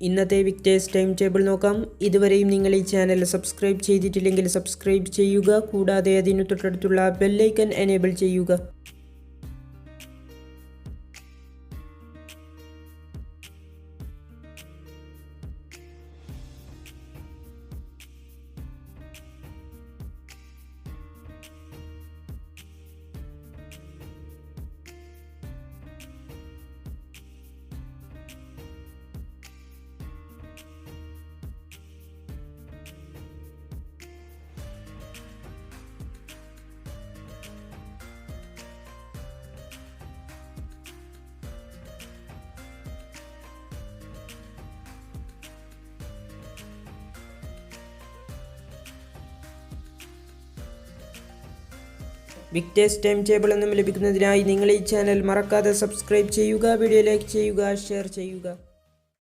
ഇന്നത്തെ Victers time table നോക്കാം. ഇതുവരെയും നിങ്ങൾ ഈ ചാനൽ സബ്സ്ക്രൈബ് ചെയ്തിട്ടില്ലെങ്കിൽ സബ്സ്ക്രൈബ് ചെയ്യുക. കൂടാതെ അതിനു തൊട്ടടുത്തുള്ള ബെല്ലൈക്കൺ എനേബിൾ ചെയ്യുക. വിക്ടേഴ്സ് ടൈം ടേബിൾ എന്നും ലഭിക്കുന്നതിനായി നിങ്ങൾ ഈ ചാനൽ മറക്കാതെ സബ്സ്ക്രൈബ് ചെയ്യുക. വീഡിയോ ലൈക്ക് ചെയ്യുക, ഷെയർ ചെയ്യുക.